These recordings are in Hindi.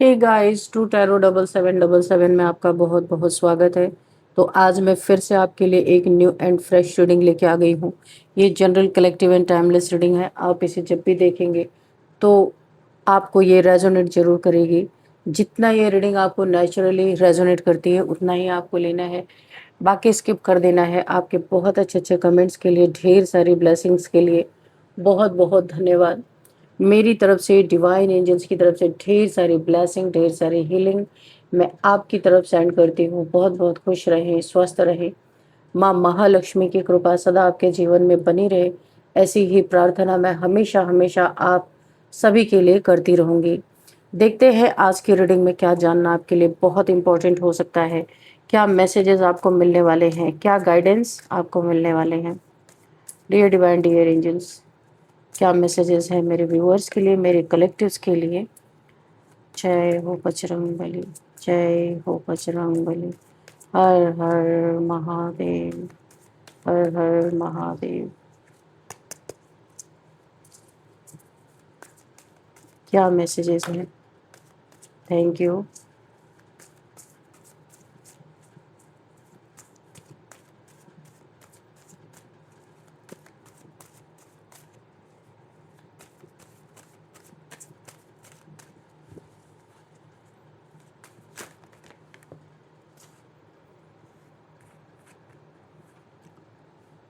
हे गाइस, टू टैरो 7777 में आपका बहुत बहुत स्वागत है। तो आज मैं फिर से आपके लिए एक न्यू एंड फ्रेश रीडिंग लेके आ गई हूँ। ये general collective and timeless reading है। आप इसे जब भी देखेंगे तो आपको ये रेजोनेट जरूर करेगी। जितना ये रीडिंग आपको नेचुरली रेजोनेट करती है उतना ही आपको लेना है, बाकी स्किप कर देना है। आपके बहुत अच्छे अच्छे कमेंट्स के लिए, ढेर सारी ब्लेसिंग्स के लिए बहुत बहुत धन्यवाद। मेरी तरफ से, डिवाइन एंजल्स की तरफ से ढेर सारी ब्लेसिंग, ढेर सारी हीलिंग मैं आपकी तरफ सेंड करती हूँ। बहुत बहुत खुश रहें, स्वस्थ रहें। माँ महालक्ष्मी की कृपा सदा आपके जीवन में बनी रहे, ऐसी ही प्रार्थना मैं हमेशा हमेशा आप सभी के लिए करती रहूँगी। देखते हैं आज की रीडिंग में क्या जानना आपके लिए बहुत इम्पोर्टेंट हो सकता है, क्या मैसेजेस आपको मिलने वाले हैं, क्या गाइडेंस आपको मिलने वाले हैं। डियर डिवाइन, डियर एंजल्स, क्या मैसेजेस हैं मेरे व्यूअर्स के लिए, मेरे कलेक्टिव्स के लिए। जय हो बजरंग बली, जय हो बजरंग बली। हर हर महादेव, हर हर महादेव। क्या मैसेजेस हैं? Thank you.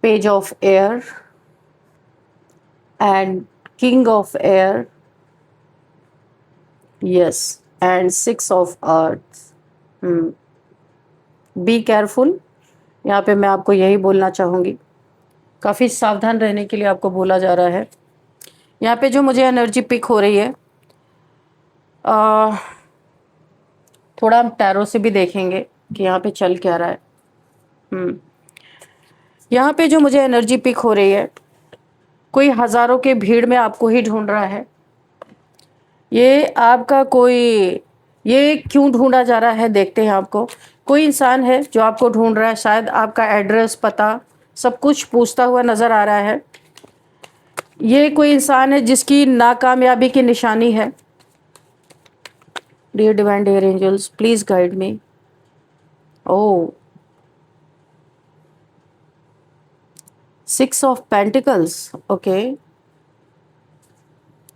Page of air and king of air, yes, and six of earth. Be careful. यहाँ पे मैं आपको यही बोलना चाहूंगी, काफी सावधान रहने के लिए आपको बोला जा रहा है। यहाँ पे जो मुझे एनर्जी पिक हो रही है, आ, थोड़ा हम टैरो से भी देखेंगे कि यहाँ पे चल क्या रहा है। यहाँ पे जो मुझे एनर्जी पिक हो रही है, कोई हजारों के भीड़ में आपको ही ढूंढ रहा है। ये आपका कोई, ये क्यों ढूंढा जा रहा है देखते हैं आपको। कोई इंसान है जो आपको ढूंढ रहा है, शायद आपका एड्रेस, पता, सब कुछ पूछता हुआ नजर आ रहा है। ये कोई इंसान है जिसकी नाकामयाबी की निशानी है। Dear divine, dear angels, please guide me. Oh, six of pentacles. Okay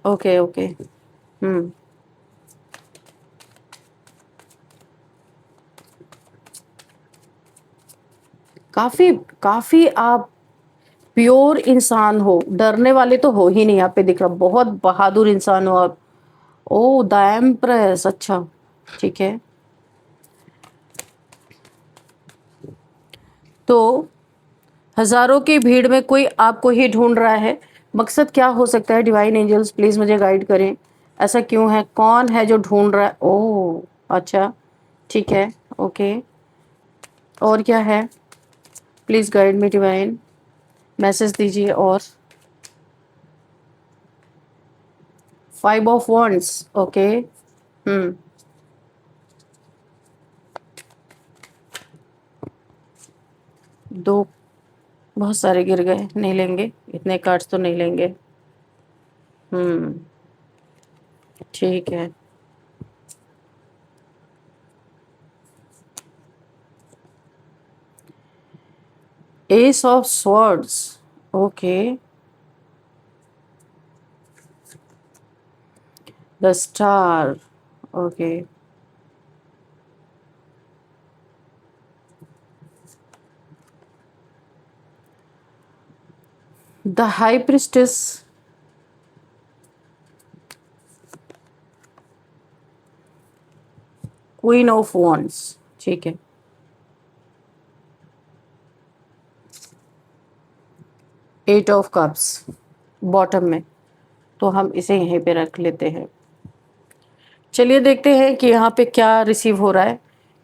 okay okay. काफी काफी आप प्योर इंसान हो, डरने वाले तो हो ही नहीं। यहाँ पे दिख रहा बहुत बहादुर इंसान हो आप। ओ, द एम्प्रेस, अच्छा ठीक है। तो हजारों की भीड़ में कोई आपको ही ढूंढ रहा है। मकसद क्या हो सकता है? डिवाइन एंजल्स प्लीज मुझे गाइड करें। ऐसा क्यों है? कौन है जो ढूंढ रहा है? ओह अच्छा, ठीक है, ओके। और क्या है? Please guide me divine, message दीजिए। और फाइव ऑफ वॉन्ड्स, ओके। दो, बहुत सारे गिर गए, नहीं लेंगे, इतने कार्ड्स तो नहीं लेंगे। ठीक है। S of swords, okay. The star, okay. The high priestess, queen of wands, ठीक है। एट ऑफ कप्स बॉटम में, तो हम इसे यहीं पे रख लेते हैं। चलिए देखते हैं कि यहाँ पे क्या रिसीव हो रहा है।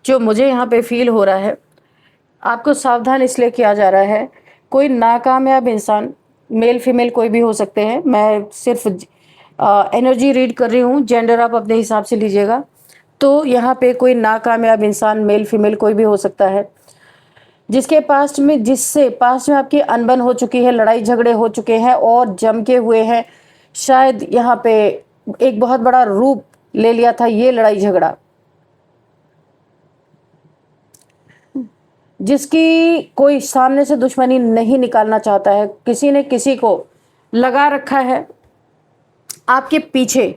जो मुझे यहाँ पे फील हो रहा है, आपको सावधान इसलिए किया जा रहा है। कोई नाकामयाब इंसान, मेल फीमेल कोई भी हो सकते हैं, मैं सिर्फ एनर्जी रीड कर रही हूँ, जेंडर आप अपने हिसाब से लीजिएगा। तो यहाँ पे कोई नाकामयाब इंसान, मेल फीमेल कोई भी हो सकता है, जिसके पास्ट में, जिससे पास्ट में आपकी अनबन हो चुकी है, लड़ाई झगड़े हो चुके हैं और जम के हुए हैं। शायद यहाँ पे एक बहुत बड़ा रूप ले लिया था ये लड़ाई झगड़ा, जिसकी कोई सामने से दुश्मनी नहीं निकालना चाहता है, किसी ने किसी को लगा रखा है आपके पीछे,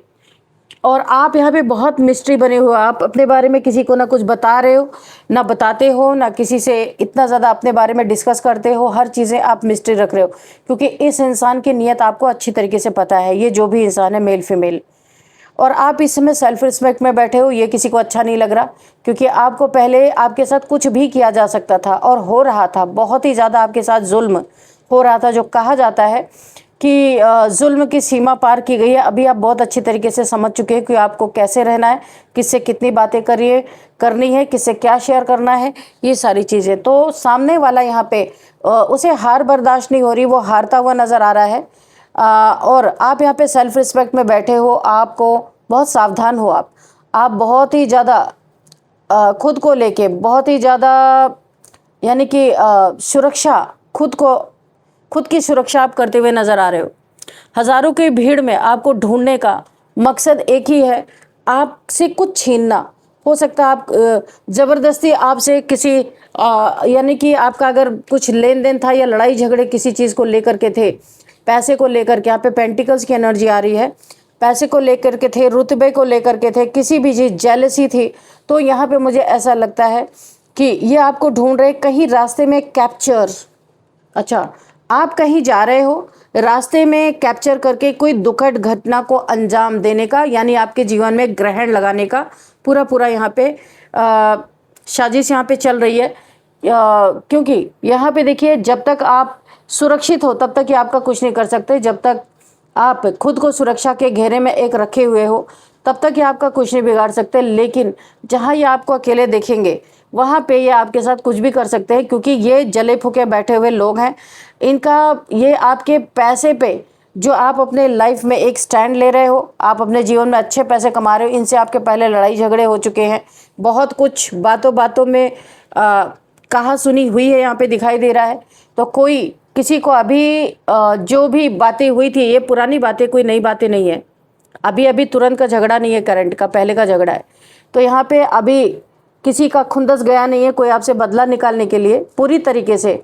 और आप यहाँ पे बहुत मिस्ट्री बने हुए हो। आप अपने बारे में किसी को ना कुछ बता रहे हो, ना बताते हो, ना किसी से इतना ज़्यादा अपने बारे में डिस्कस करते हो। हर चीज़ें आप मिस्ट्री रख रहे हो, क्योंकि इस इंसान की नीयत आपको अच्छी तरीके से पता है, ये जो भी इंसान है, मेल फीमेल। और आप इस समय सेल्फ रिस्पेक्ट में बैठे हो, ये किसी को अच्छा नहीं लग रहा, क्योंकि आपको पहले आपके साथ कुछ भी किया जा सकता था और हो रहा था, बहुत ही ज़्यादा आपके साथ जुल्म हो रहा था। जो कहा जाता है कि जुल्म की सीमा पार की गई है। अभी आप बहुत अच्छी तरीके से समझ चुके हैं कि आपको कैसे रहना है, किससे कितनी बातें करनी है, किससे क्या शेयर करना है, ये सारी चीज़ें। तो सामने वाला यहाँ पे उसे हार बर्दाश्त नहीं हो रही, वो हारता हुआ नज़र आ रहा है। और आप यहाँ पे सेल्फ रिस्पेक्ट में बैठे हो, आपको बहुत सावधान हो। आप बहुत ही ज़्यादा खुद को लेके बहुत ही ज़्यादा, यानी कि सुरक्षा, खुद की सुरक्षा आप करते हुए नज़र आ रहे हो। हज़ारों की भीड़ में आपको ढूंढने का मकसद एक ही है, आपसे कुछ छीनना। हो सकता है आप ज़बरदस्ती आपसे किसी यानी कि आपका अगर कुछ लेन देन था या लड़ाई झगड़े किसी चीज़ को लेकर के थे, पैसे को लेकर के, यहाँ पे पेंटिकल्स की एनर्जी आ रही है, पैसे को लेकर के थे, रुतबे को लेकर के थे, किसी भी चीज़ जेलसी थी। तो यहाँ पे मुझे ऐसा लगता है कि ये आपको ढूंढ रहे, कहीं रास्ते में कैप्चर। अच्छा, आप कहीं जा रहे हो, रास्ते में कैप्चर करके कोई दुखद घटना को अंजाम देने का, यानी आपके जीवन में ग्रहण लगाने का पूरा यहाँ पे साजिश यहाँ पे चल रही है। क्योंकि यहाँ पे देखिए, जब तक आप सुरक्षित हो तब तक ही आपका कुछ नहीं कर सकते। जब तक आप खुद को सुरक्षा के घेरे में एक रखे हुए हो तब तक ही आपका कुछ नहीं बिगाड़ सकते। लेकिन जहाँ ये आपको अकेले देखेंगे वहाँ पे ये आपके साथ कुछ भी कर सकते हैं, क्योंकि ये जले फूके बैठे हुए लोग हैं। इनका ये आपके पैसे पे, जो आप अपने लाइफ में एक स्टैंड ले रहे हो, आप अपने जीवन में अच्छे पैसे कमा रहे हो, इनसे आपके पहले लड़ाई झगड़े हो चुके हैं। बहुत कुछ बातों बातों में कहा सुनी हुई है, यहाँ पे दिखाई दे रहा है। तो कोई किसी को अभी जो भी बातें हुई थी, ये पुरानी बातें, कोई नई बातें नहीं है। अभी तुरंत का झगड़ा नहीं है, करंट का, पहले का झगड़ा है। तो यहाँ पे अभी किसी का खुंदस गया नहीं है, कोई आपसे बदला निकालने के लिए पूरी तरीके से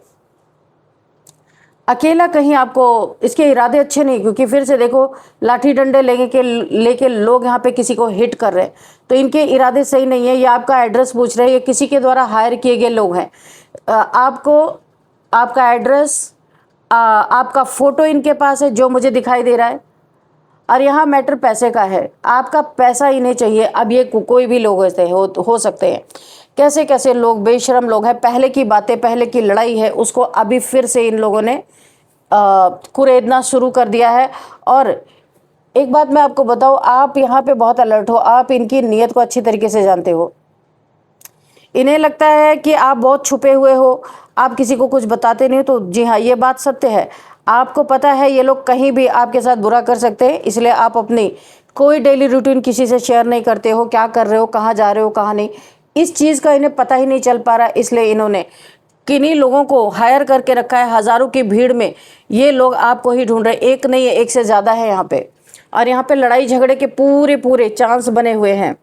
अकेला कहीं आपको, इसके इरादे अच्छे नहीं, क्योंकि फिर से देखो लाठी डंडे लेके लोग यहाँ पे किसी को हिट कर रहे हैं। तो इनके इरादे सही नहीं है। ये आपका एड्रेस पूछ रहे हैं, ये किसी के द्वारा हायर किए गए लोग हैं। आपको आपका एड्रेस, आपका फ़ोटो इनके पास है जो मुझे दिखाई दे रहा है, और यहाँ मैटर पैसे का है। आपका पैसा ही नहीं चाहिए। अब ये कोई भी लोग ऐसे हो सकते हैं, कैसे कैसे लोग, बेशरम लोग हैं। पहले की बातें, पहले की लड़ाई है, उसको अभी फिर से इन लोगों ने कुरेदना शुरू कर दिया है। और एक बात मैं आपको बताऊँ, आप यहाँ पे बहुत अलर्ट हो, आप इनकी नीयत को अच्छी तरीके से जानते हो। इन्हें लगता है कि आप बहुत छुपे हुए हो, आप किसी को कुछ बताते नहीं हो। तो जी हाँ, ये बात सत्य है। आपको पता है ये लोग कहीं भी आपके साथ बुरा कर सकते हैं, इसलिए आप अपनी कोई डेली रूटीन किसी से शेयर नहीं करते हो, क्या कर रहे हो, कहाँ जा रहे हो, कहाँ नहीं। इस चीज़ का इन्हें पता ही नहीं चल पा रहा, इसलिए इन्होंने किन्हीं लोगों को हायर करके रखा है। हज़ारों की भीड़ में ये लोग आपको ही ढूंढ रहे, एक नहीं है, एक से ज़्यादा है यहाँ पे। और यहाँ पे लड़ाई झगड़े के पूरे चांस बने हुए हैं।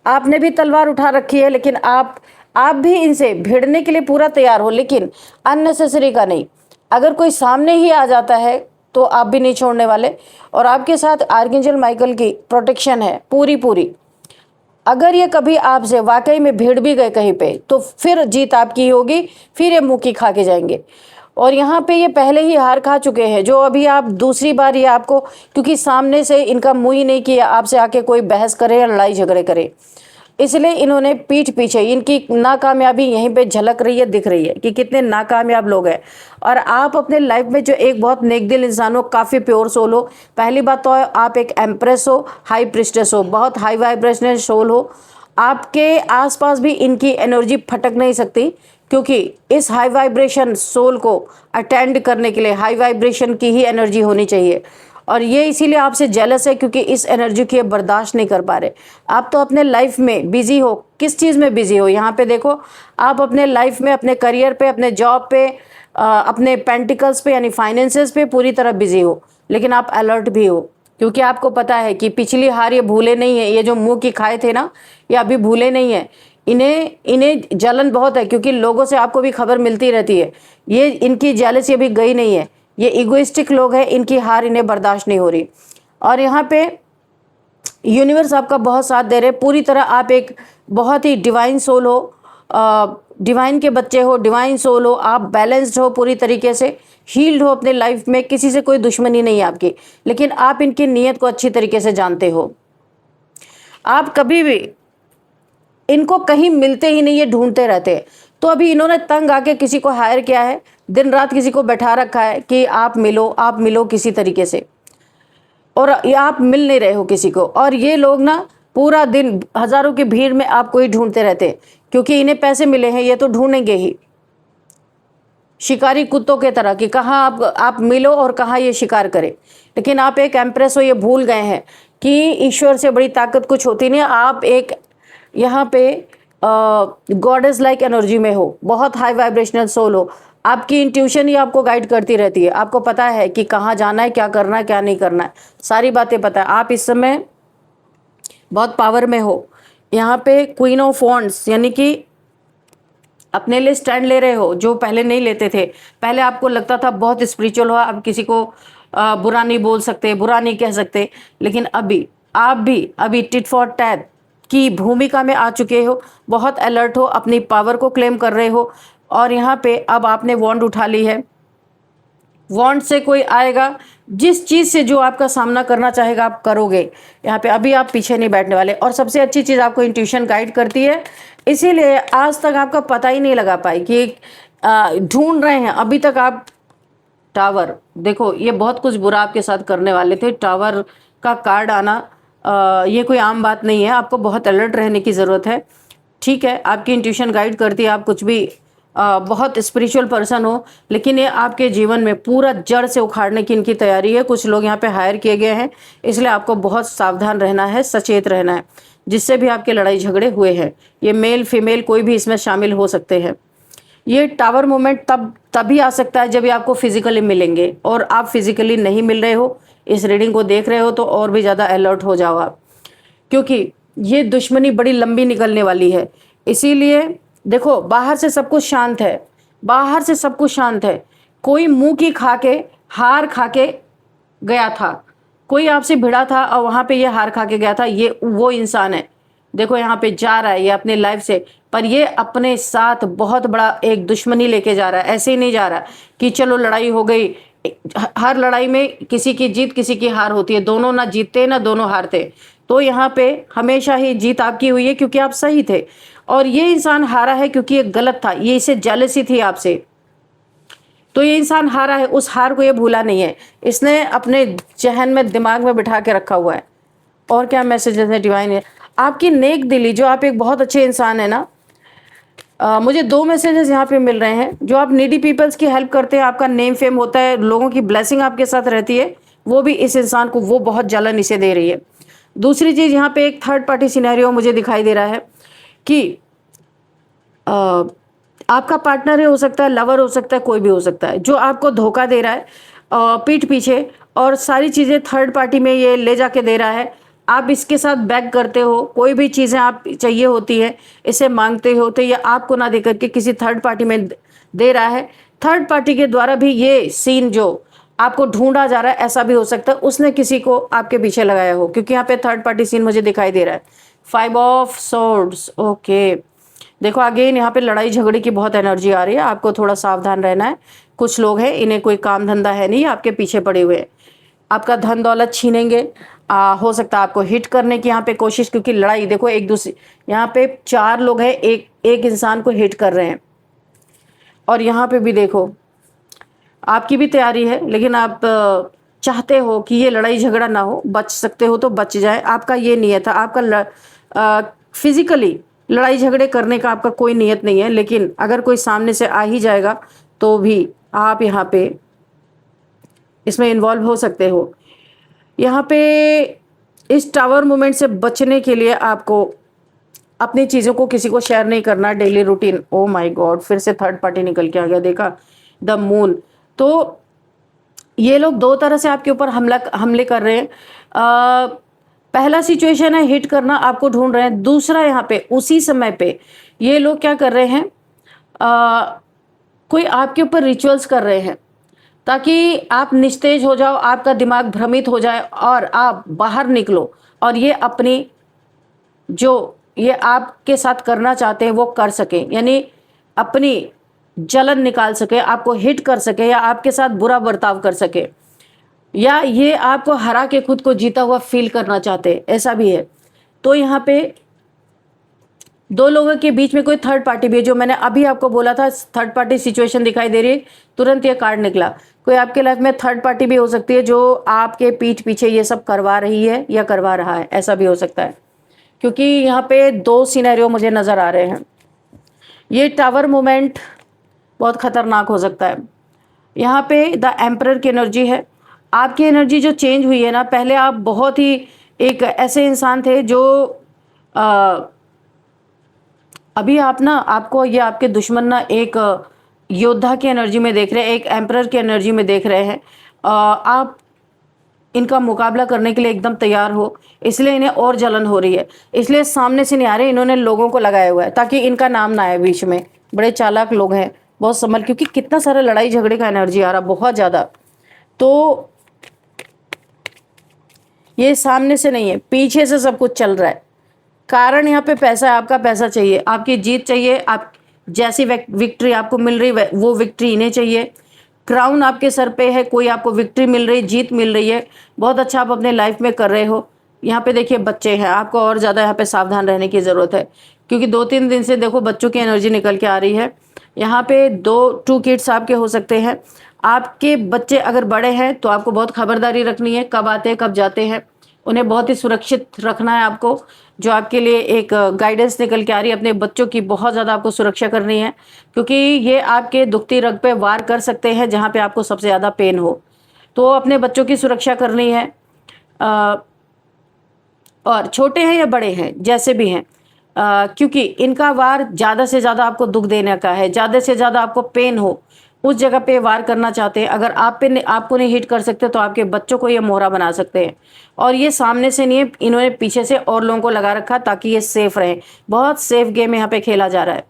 आपने भी तलवार उठा रखी है, लेकिन आप भी इनसे भिड़ने के लिए पूरा तैयार हो, लेकिन अननेसेसरी का नहीं। अगर कोई सामने ही आ जाता है तो आप भी नहीं छोड़ने वाले। और आपके साथ आर्कएंजल माइकल की प्रोटेक्शन है पूरी। अगर ये कभी आपसे वाकई में भिड़ भी गए कहीं पे, तो फिर जीत आपकी होगी, फिर ये मुँह की खा के जाएंगे। और यहाँ पे ये पहले ही हार खा चुके हैं, जो अभी आप दूसरी बार ये आपको, क्योंकि सामने से इनका मुँह ही नहीं किया आपसे आके कोई बहस करे या लड़ाई झगड़े करे, इसलिए इन्होंने पीठ पीछे, इनकी नाकामयाबी यहीं पे झलक रही है, दिख रही है कि कितने नाकामयाब लोग हैं। और आप अपने लाइफ में जो एक बहुत नेक दिल इंसान हो, काफ़ी प्योर सोल हो। पहली बात तो आप एक एम्प्रेस हो, हाई प्रिस्टेस हो, बहुत हाई वाइब्रेशनल सोल हो। आपके आसपास भी इनकी एनर्जी फटक नहीं सकती, क्योंकि इस हाई वाइब्रेशन सोल को अटेंड करने के लिए हाई वाइब्रेशन की ही एनर्जी होनी चाहिए। और ये इसीलिए आपसे जेलस है, क्योंकि इस एनर्जी की बर्दाश्त नहीं कर पा रहे। आप तो अपने लाइफ में बिजी हो, किस चीज़ में बिजी हो? यहाँ पे देखो, आप अपने लाइफ में, अपने करियर पे, अपने जॉब पे, अपने पेंटिकल्स पे यानी फाइनेंसेस पे पूरी तरह बिजी हो, लेकिन आप अलर्ट भी हो। क्योंकि आपको पता है कि पिछली हार ये भूले नहीं है, ये जो मुंह की खाए थे ना, ये अभी भूले नहीं है। इन्हें इन्हें जलन बहुत है, क्योंकि लोगों से आपको भी खबर मिलती रहती है। ये इनकी जेलसी अभी गई नहीं है, ये इगोइस्टिक लोग हैं, इनकी हार इन्हें बर्दाश्त नहीं हो रही। और यहाँ पे यूनिवर्स आपका बहुत साथ दे रहे, पूरी तरह आप एक बहुत ही डिवाइन सोल हो, डिवाइन के बच्चे हो, डिवाइन सोल हो, आप बैलेंस्ड हो, पूरी तरीके से हील्ड हो अपने लाइफ में, किसी से कोई दुश्मनी नहीं है आपकी, लेकिन आप इनकी नीयत को अच्छी तरीके से जानते हो। आप कभी भी इनको कहीं मिलते ही नहीं, ये ढूंढते रहते हैं। तो अभी इन्होंने तंग आके किसी को हायर किया है, दिन रात किसी को बैठा रखा है कि आप मिलो किसी तरीके से, और ये आप मिल नहीं रहे हो किसी को। और ये लोग ना पूरा दिन हजारों की भीड़ में आपको ही ढूंढते रहते हैं, क्योंकि इन्हें पैसे मिले हैं, ये तो ढूंढेंगे ही शिकारी कुत्तों के तरह कि कहाँ आप मिलो और कहाँ ये शिकार करे। लेकिन आप एक एम्प्रेस हो, ये भूल गए हैं कि ईश्वर से बड़ी ताकत कुछ होती नहीं। आप एक यहाँ पे गॉडेस लाइक एनर्जी में हो, बहुत हाई वाइब्रेशनल सोल हो। आपकी इंट्यूशन ही आपको गाइड करती रहती है, आपको पता है कि कहाँ जाना है, क्या करना है, क्या नहीं करना है, सारी बातें पता है। आप इस समय बहुत पावर में हो। यहाँ पे क्वीन ऑफ वॉन्ड्स यानी कि अपने लिए स्टैंड ले रहे हो, जो पहले नहीं लेते थे। पहले आपको लगता था बहुत स्पिरिचुअल हो, अब किसी को बुरा नहीं बोल सकते, बुरा नहीं कह सकते, लेकिन अभी आप भी अभी टिट फॉर टैट की भूमिका में आ चुके हो। बहुत अलर्ट हो, अपनी पावर को क्लेम कर रहे हो। और यहाँ पे अब आपने वॉन्ड उठा ली है, वॉन्ड से कोई आएगा, जिस चीज़ से जो आपका सामना करना चाहेगा आप करोगे। यहाँ पे अभी आप पीछे नहीं बैठने वाले। और सबसे अच्छी चीज़ आपको इंट्यूशन गाइड करती है, इसीलिए आज तक आपका पता ही नहीं लगा पाई कि ढूंढ रहे हैं अभी तक आप। टावर देखो, ये बहुत कुछ बुरा आपके साथ करने वाले थे। टावर का कार्ड आना ये कोई आम बात नहीं है, आपको बहुत अलर्ट रहने की ज़रूरत है। ठीक है, आपकी इंट्यूशन गाइड करती है, आप कुछ भी बहुत स्पिरिचुअल पर्सन हो, लेकिन ये आपके जीवन में पूरा जड़ से उखाड़ने की इनकी तैयारी है। कुछ लोग यहाँ पे हायर किए गए हैं, इसलिए आपको बहुत सावधान रहना है, सचेत रहना है। जिससे भी आपके लड़ाई झगड़े हुए हैं, ये मेल फीमेल कोई भी इसमें शामिल हो सकते हैं। ये टावर मोमेंट तभी आ सकता है जब ये आपको फिजिकली मिलेंगे, और आप फिजिकली नहीं मिल रहे हो, इस रीडिंग को देख रहे हो, तो और भी ज़्यादा अलर्ट हो जाओ आप, क्योंकि ये दुश्मनी बड़ी लंबी निकलने वाली है। इसीलिए देखो, बाहर से सब कुछ शांत है, बाहर से सब कुछ शांत है। कोई मुंह की खा के हार खा के गया था, कोई आपसे भिड़ा था और वहां पे ये हार खा के गया था, ये वो इंसान है। देखो यहाँ पे जा रहा है ये अपने लाइफ से, पर ये अपने साथ बहुत बड़ा एक दुश्मनी लेके जा रहा है। ऐसे ही नहीं जा रहा कि चलो लड़ाई हो गई। हर लड़ाई में किसी की जीत किसी की हार होती है, दोनों ना जीतते ना दोनों हारते। तो यहाँ पे हमेशा ही जीत आपकी हुई है, क्योंकि आप सही थे। और ये इंसान हारा है क्योंकि ये गलत था, ये इसे जेलसी थी आपसे, तो ये इंसान हारा है। उस हार को ये भूला नहीं है, इसने अपने जहन में दिमाग में बिठा के रखा हुआ है। और क्या मैसेजेस है डिवाइन है आपकी नेक दिली, जो आप एक बहुत अच्छे इंसान है ना। मुझे 2 मैसेजेस यहाँ पे मिल रहे हैं। जो आप नीडी पीपल्स की हेल्प करते हैं, आपका नेम फेम होता है, लोगों की ब्लेसिंग आपके साथ रहती है, वो भी इस इंसान को वो बहुत जलन इसे दे रही है। दूसरी चीज़, यहाँ पे एक थर्ड पार्टी सिनेरियो मुझे दिखाई दे रहा है कि आपका पार्टनर हो सकता है, लवर हो सकता है, कोई भी हो सकता है, जो आपको धोखा दे रहा है पीठ पीछे, और सारी चीज़ें थर्ड पार्टी में ये ले जाके दे रहा है। आप इसके साथ बैक करते हो, कोई भी चीज़ें आप चाहिए होती है इसे मांगते हो, तो ये आपको ना दे करके किसी थर्ड पार्टी में दे रहा है। थर्ड पार्टी के द्वारा भी ये सीन जो आपको ढूंढा जा रहा है, ऐसा भी हो सकता है उसने किसी को आपके पीछे लगाया हो, क्योंकि यहाँ पे थर्ड पार्टी सीन मुझे दिखाई दे रहा है। 5 ऑफ सोर्ड्स, ओके। देखो अगेन यहाँ पे लड़ाई झगड़े की बहुत एनर्जी आ रही है, आपको थोड़ा सावधान रहना है। कुछ लोग हैं, इन्हें कोई काम धंधा है नहीं, आपके पीछे पड़े हुए हैं, आपका धन दौलत छीनेंगे। हो सकता है आपको हिट करने की यहाँ पे कोशिश, क्योंकि लड़ाई देखो एक दूसरे, यहाँ पे 4 लोग हैं, एक इंसान को हिट कर रहे हैं। और यहाँ पे भी देखो आपकी भी तैयारी है, लेकिन आप चाहते हो कि ये लड़ाई झगड़ा ना हो, बच सकते हो तो बच जाए, आपका ये नियत है। आपका फिजिकली लड़ाई झगड़े करने का आपका कोई नियत नहीं है, लेकिन अगर कोई सामने से आ ही जाएगा तो भी आप यहाँ पे इसमें इन्वॉल्व हो सकते हो। यहाँ पे इस टावर मूवमेंट से बचने के लिए आपको अपनी चीज़ों को किसी को शेयर नहीं करना। Daily routine, oh my God, फिर से थर्ड पार्टी निकल के आ गया, देखा, द मून। तो ये लोग 2 तरह से आपके ऊपर हमले कर रहे हैं। पहला सिचुएशन है हिट करना, आपको ढूंढ रहे हैं। दूसरा यहाँ पे उसी समय पे ये लोग क्या कर रहे हैं, कोई आपके ऊपर रिचुअल्स कर रहे हैं ताकि आप निस्तेज हो जाओ, आपका दिमाग भ्रमित हो जाए और आप बाहर निकलो और ये अपनी जो ये आपके साथ करना चाहते हैं वो कर सके, यानी अपनी जलन निकाल सके, आपको हिट कर सके या आपके साथ बुरा बर्ताव कर सके, या ये आपको हरा के खुद को जीता हुआ फील करना चाहते हैं, ऐसा भी है। तो यहाँ पे दो लोगों के बीच में कोई थर्ड पार्टी भी है, जो मैंने अभी आपको बोला था थर्ड पार्टी सिचुएशन दिखाई दे रही है, तुरंत ये कार्ड निकला। कोई आपके लाइफ में थर्ड पार्टी भी हो सकती है जो आपके पीठ पीछे ये सब करवा रही है या करवा रहा है, ऐसा भी हो सकता है, क्योंकि यहाँ पे दो सिनेरियो मुझे नजर आ रहे हैं। ये टावर मोमेंट बहुत खतरनाक हो सकता है। यहाँ पे द एम्परर की एनर्जी है। आपकी एनर्जी जो चेंज हुई है ना, पहले आप बहुत ही एक ऐसे इंसान थे जो अभी आप ना, आपको ये आपके दुश्मन ना एक योद्धा की एनर्जी में देख रहे हैं, एक एम्परर की एनर्जी में देख रहे हैं। आप इनका मुकाबला करने के लिए एकदम तैयार हो, इसलिए इन्हें और जलन हो रही है, इसलिए सामने से नहीं आ रहे, इन्होंने लोगों को लगाया हुआ है ताकि इनका नाम ना आए बीच में। बड़े चालाक लोग हैं, बहुत संभल, क्योंकि कितना सारा लड़ाई झगड़े का एनर्जी आ रहा, बहुत ज़्यादा। तो ये सामने से नहीं है, पीछे से सब कुछ चल रहा है। कारण यहाँ पे पैसा है, आपका पैसा चाहिए, आपकी जीत चाहिए, आप जैसी विक्ट्री आपको मिल रही वो विक्ट्री इन्हें चाहिए। क्राउन आपके सर पे है, कोई आपको विक्ट्री मिल रही, जीत मिल रही है, बहुत अच्छा आप अपने लाइफ में कर रहे हो। यहाँ पे देखिए बच्चे हैं, आपको और ज़्यादा यहाँ पे सावधान रहने की ज़रूरत है, क्योंकि 2-3 दिन से देखो बच्चों की एनर्जी निकल के आ रही है। यहाँ पे टू किड्स आपके हो सकते हैं। आपके बच्चे अगर बड़े हैं तो आपको बहुत खबरदारी रखनी है, कब आते हैं कब जाते हैं, उन्हें बहुत ही सुरक्षित रखना है आपको। जो आपके लिए एक गाइडेंस निकल के आ रही है, अपने बच्चों की बहुत ज़्यादा आपको सुरक्षा करनी है, क्योंकि ये आपके दुखती रग पे वार कर सकते हैं जहाँ पे आपको सबसे ज़्यादा पेन हो। तो अपने बच्चों की सुरक्षा करनी है, और छोटे हैं या बड़े हैं जैसे भी हैं, क्योंकि इनका वार ज़्यादा से ज़्यादा आपको दुख देने का है, ज़्यादा से ज़्यादा आपको पेन हो उस जगह पे वार करना चाहते हैं। अगर आपको नहीं हिट कर सकते तो आपके बच्चों को ये मोहरा बना सकते हैं। और ये सामने से नहीं है, इन्होंने पीछे से और लोगों को लगा रखा ताकि ये सेफ रहे। बहुत सेफ गेम यहाँ पे खेला जा रहा है।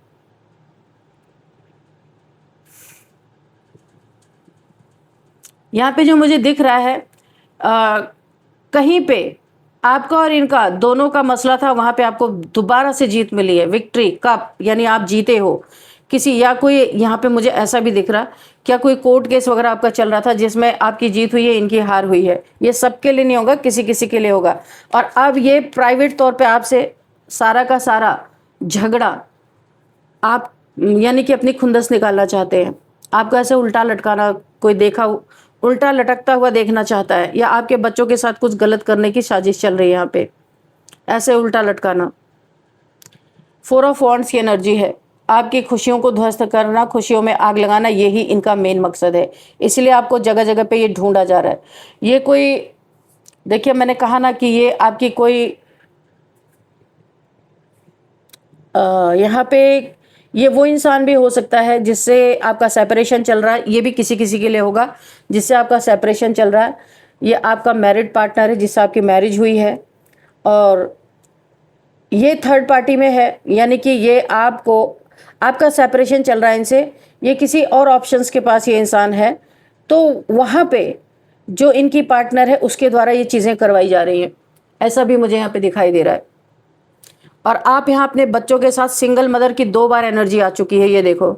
यहाँ पे जो मुझे दिख रहा है, कहीं पे आपका और इनका दोनों का मसला था, वहां पे आपको दोबारा से जीत मिली है, विक्ट्री कप, यानी आप जीते हो किसी, या कोई यहाँ पे मुझे ऐसा भी दिख रहा, क्या कोई कोर्ट केस वगैरह आपका चल रहा था जिसमें आपकी जीत हुई है, इनकी हार हुई है। ये सबके लिए नहीं होगा, किसी किसी के लिए होगा। और अब ये प्राइवेट तौर पे आपसे सारा का सारा झगड़ा आप यानी कि अपनी खुंदस निकालना चाहते हैं। आपको ऐसे उल्टा लटकाना, कोई देखा उल्टा लटकता हुआ देखना चाहता है, या आपके बच्चों के साथ कुछ गलत करने की साजिश चल रही है यहाँ पे, ऐसे उल्टा लटकाना। 4 ऑफ वॉन्ड्स की एनर्जी है, आपकी खुशियों को ध्वस्त करना, खुशियों में आग लगाना, यही इनका मेन मकसद है। इसलिए आपको जगह जगह पे ये ढूंढा जा रहा है। ये कोई, देखिए मैंने कहा ना कि ये आपकी कोई यहाँ पे ये वो इंसान भी हो सकता है जिससे आपका सेपरेशन चल रहा है। ये भी किसी किसी के लिए होगा जिससे आपका सेपरेशन चल रहा है। ये आपका मैरिड पार्टनर है जिससे आपकी मैरिज हुई है, और ये थर्ड पार्टी में है, यानी कि ये आपका सेपरेशन चल रहा है इनसे, ये किसी और ऑप्शंस के पास ये इंसान है। तो वहाँ पे जो इनकी पार्टनर है उसके द्वारा ये चीज़ें करवाई जा रही हैं, ऐसा भी मुझे यहाँ पे दिखाई दे रहा है। और आप यहाँ अपने बच्चों के साथ, सिंगल मदर की 2 बार एनर्जी आ चुकी है। ये देखो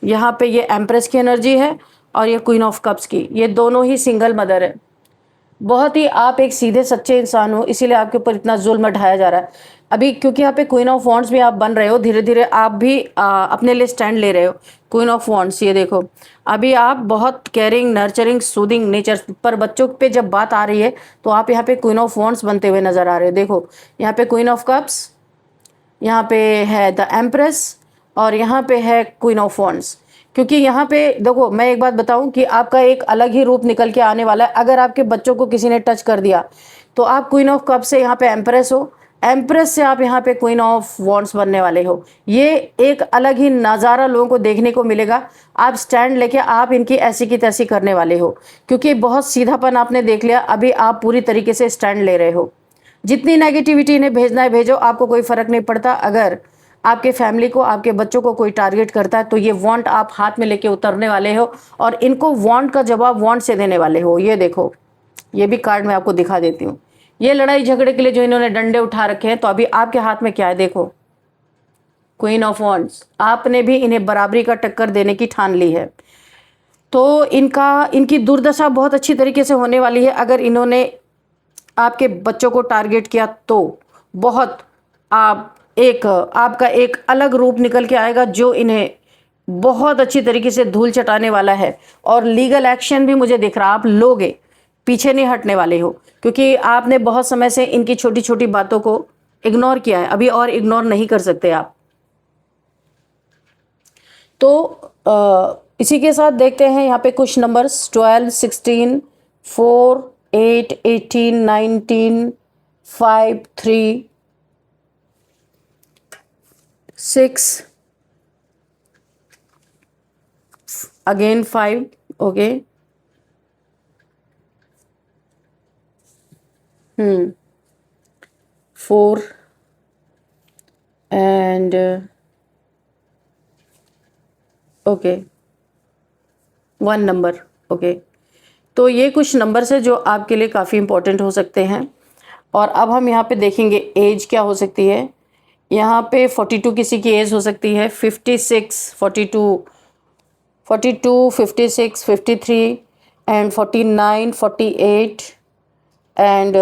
यहाँ पे ये एम्प्रेस की एनर्जी है और ये क्वीन ऑफ कप्स की, ये दोनों ही सिंगल मदर है। बहुत ही आप एक सीधे सच्चे इंसान हो, इसीलिए आपके ऊपर इतना जुल्म ढाया जा रहा है अभी, क्योंकि यहाँ पे क्वीन ऑफ वॉन्ड्स भी आप बन रहे हो। धीरे धीरे आप भी अपने लिए स्टैंड ले रहे हो। क्वीन ऑफ वॉन्ड्स, ये देखो अभी आप बहुत केयरिंग, नर्चरिंग, सूदिंग नेचर, पर बच्चों पे जब बात आ रही है तो आप यहाँ पे क्वीन ऑफ वॉन्ड्स बनते हुए नजर आ रहे हो। देखो यहाँ पे क्वीन ऑफ कप्स, यहाँ पे है द एम्प्रेस, और यहाँ पे है क्वीन ऑफ वॉन्ड्स। क्योंकि यहाँ पे देखो, मैं एक बात बताऊं कि आपका एक अलग ही रूप निकल के आने वाला है। अगर आपके बच्चों को किसी ने टच कर दिया तो आप क्वीन ऑफ कप से यहाँ पे एम्प्रेस हो, एम्प्रेस से आप यहाँ पे क्वीन ऑफ वॉन्ड्स बनने वाले हो। ये एक अलग ही नज़ारा लोगों को देखने को मिलेगा। आप स्टैंड लेके आप इनकी ऐसी की तैसी करने वाले हो, क्योंकि बहुत सीधापन आपने देख लिया। अभी आप पूरी तरीके से स्टैंड ले रहे हो। जितनी नेगेटिविटी इन्हें भेजना है भेजो, आपको कोई फर्क नहीं पड़ता। अगर आपके फैमिली को, आपके बच्चों को कोई टारगेट करता है तो ये वांट आप हाथ में लेके उतरने वाले हो और इनको वांट का जवाब वांट से देने वाले हो। ये देखो, ये भी कार्ड मैं आपको दिखा देती हूँ। ये लड़ाई झगड़े के लिए जो इन्होंने डंडे उठा रखे हैं, तो अभी आपके हाथ में क्या है देखो, क्वीन ऑफ वॉन्ड्स। आपने भी इन्हें बराबरी का टक्कर देने की ठान ली है। तो इनकी दुर्दशा बहुत अच्छी तरीके से होने वाली है। अगर इन्होंने आपके बच्चों को टारगेट किया तो बहुत आपका एक अलग रूप निकल के आएगा, जो इन्हें बहुत अच्छी तरीके से धूल चटाने वाला है। और लीगल एक्शन भी मुझे दिख रहा, आप लोगे, पीछे नहीं हटने वाले हो, क्योंकि आपने बहुत समय से इनकी छोटी छोटी बातों को इग्नोर किया है। अभी और इग्नोर नहीं कर सकते आप। तो इसी के साथ देखते हैं यहाँ पे कुछ numbers 12, 16, 4, 8, 18, 19, 5, 3, 6, again 5, okay, 4 and okay 1 number. Okay, तो ये कुछ नंबर्स है जो आपके लिए काफ़ी इंपॉर्टेंट हो सकते हैं। और अब हम यहाँ पे देखेंगे एज क्या हो सकती है। यहाँ पे 42 किसी की एज हो सकती है, 56, 42, 56, 53 एंड 49, 48 एंड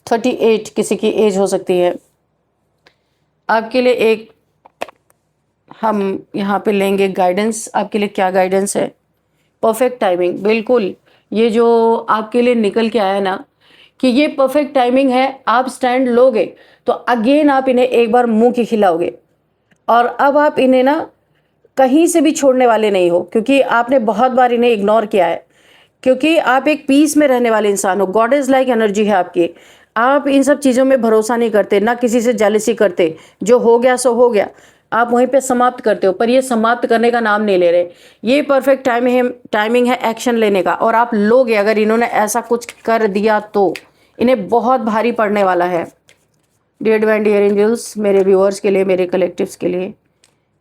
38 किसी की एज हो सकती है। आपके लिए एक हम यहाँ पे लेंगे गाइडेंस। आपके लिए क्या गाइडेंस है? Perfect timing. बिल्कुल, ये जो आपके लिए निकल के आया ना कि ये परफेक्ट टाइमिंग है, आप स्टैंड लोगे तो अगेन आप इन्हें एक बार मुंह की खिलाओगे। और अब आप इन्हें ना कहीं से भी छोड़ने वाले नहीं हो, क्योंकि आपने बहुत बार इन्हें इग्नोर किया है। क्योंकि आप एक पीस में रहने वाले इंसान हो, गॉडेस लाइक एनर्जी है आपकी। आप इन सब चीज़ों में भरोसा नहीं करते, ना किसी से जेलसी करते। जो हो गया सो हो गया, आप वहीं पे समाप्त करते हो। पर ये समाप्त करने का नाम नहीं ले रहे। ये परफेक्ट टाइमिंग है एक्शन लेने का। और आप लोगे, अगर इन्होंने ऐसा कुछ कर दिया तो इन्हें बहुत भारी पड़ने वाला है। डियर डिवाइन डियर एंजल्स, मेरे व्यूअर्स के लिए, मेरे कलेक्टिव्स के लिए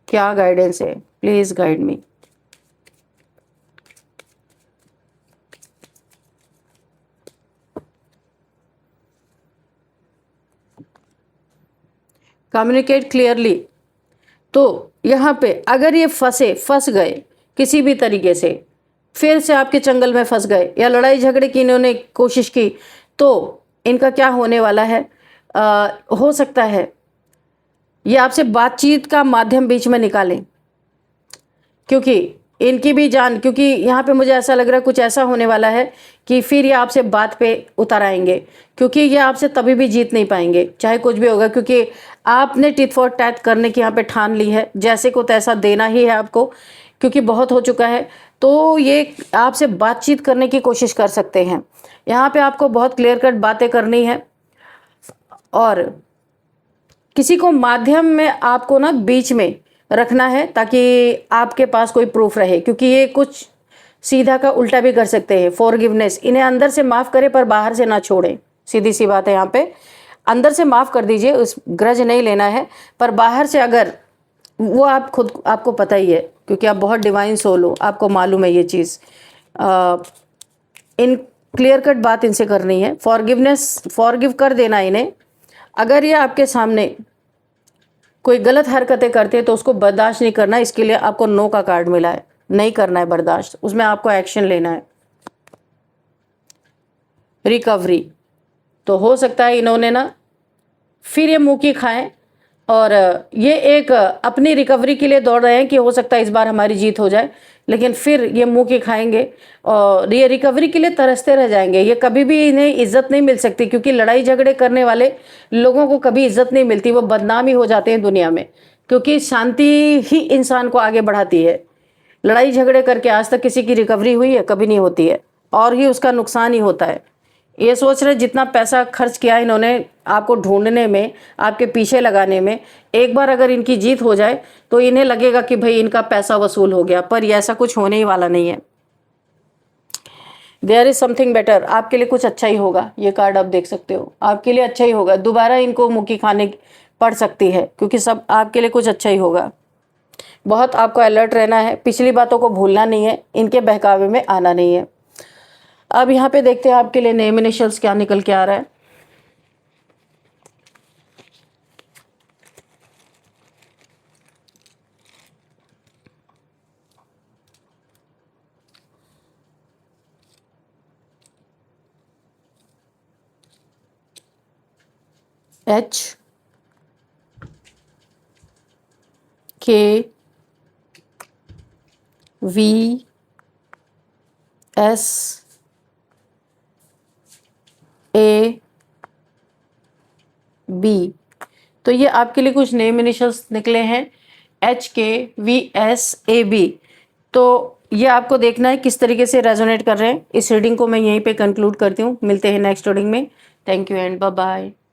क्या गाइडेंस है? Please guide me. Communicate clearly. तो यहाँ पे अगर ये फंस गए किसी भी तरीके से, फिर से आपके चंगल में फंस गए या लड़ाई झगड़े की इन्होंने कोशिश की, तो इनका क्या होने वाला है? हो सकता है ये आपसे बातचीत का माध्यम बीच में निकालें, क्योंकि इनकी भी जान, क्योंकि यहाँ पे मुझे ऐसा लग रहा है कुछ ऐसा होने वाला है कि फिर ये आपसे बात पे उतर आएंगे, क्योंकि ये आपसे तभी भी जीत नहीं पाएंगे चाहे कुछ भी होगा। क्योंकि आपने टिट फॉर टैट करने की यहाँ पे ठान ली है, जैसे को तैसा देना ही है आपको, क्योंकि बहुत हो चुका है। तो ये आपसे बातचीत करने की कोशिश कर सकते हैं। यहाँ पे आपको बहुत क्लियर कट बातें करनी है और किसी को माध्यम में आपको ना बीच में रखना है, ताकि आपके पास कोई प्रूफ रहे, क्योंकि ये कुछ सीधा का उल्टा भी कर सकते हैं। फॉरगिवनेस, इन्हें अंदर से माफ़ करें पर बाहर से ना छोड़ें। सीधी सी बात है, यहाँ पे अंदर से माफ़ कर दीजिए, उस ग्रज नहीं लेना है। पर बाहर से अगर वो आप खुद, आपको पता ही है, क्योंकि आप बहुत डिवाइन सोल हो, आपको मालूम है ये चीज़। इन क्लियर कट बात इनसे करनी है। फॉरगिव कर देना इन्हें। अगर ये आपके सामने कोई गलत हरकतें करते हैं तो उसको बर्दाश्त नहीं करना। इसके लिए आपको नो का कार्ड मिला है, नहीं करना है बर्दाश्त, उसमें आपको एक्शन लेना है। रिकवरी, तो हो सकता है इन्होंने ना फिर ये मुंह की खाएं और ये एक अपनी रिकवरी के लिए दौड़ रहे हैं कि हो सकता है इस बार हमारी जीत हो जाए, लेकिन फिर ये मुंह की खाएंगे और ये रिकवरी के लिए तरसते रह जाएंगे। ये कभी भी इन्हें इज्जत नहीं मिल सकती, क्योंकि लड़ाई झगड़े करने वाले लोगों को कभी इज्जत नहीं मिलती, वो बदनाम ही हो जाते हैं दुनिया में। क्योंकि शांति ही इंसान को आगे बढ़ाती है। लड़ाई झगड़े करके आज तक किसी की रिकवरी हुई है? कभी नहीं होती है, और ही उसका नुकसान ही होता है। ये सोच रहे जितना पैसा खर्च किया इन्होंने आपको ढूंढने में, आपके पीछे लगाने में, एक बार अगर इनकी जीत हो जाए तो इन्हें लगेगा कि भाई इनका पैसा वसूल हो गया, पर ये ऐसा कुछ होने ही वाला नहीं है। देयर इज समथिंग बेटर, आपके लिए कुछ अच्छा ही होगा। ये कार्ड आप देख सकते हो, आपके लिए अच्छा ही होगा। दोबारा इनको मुक्की खाने पड़ सकती है, क्योंकि सब आपके लिए कुछ अच्छा ही होगा। बहुत आपको अलर्ट रहना है, पिछली बातों को भूलना नहीं है, इनके बहकावे में आना नहीं है। अब यहाँ पे देखते हैं आपके लिए नेम इनिशियल्स क्या निकल के आ रहा है। H K V S A B। तो ये आपके लिए कुछ नेम इनिशियल्स निकले हैं, HKVSAB। तो ये आपको देखना है किस तरीके से रेजोनेट कर रहे हैं। इस रीडिंग को मैं यहीं पे कंक्लूड करती हूँ, मिलते हैं नेक्स्ट रीडिंग में। Thank you and bye bye.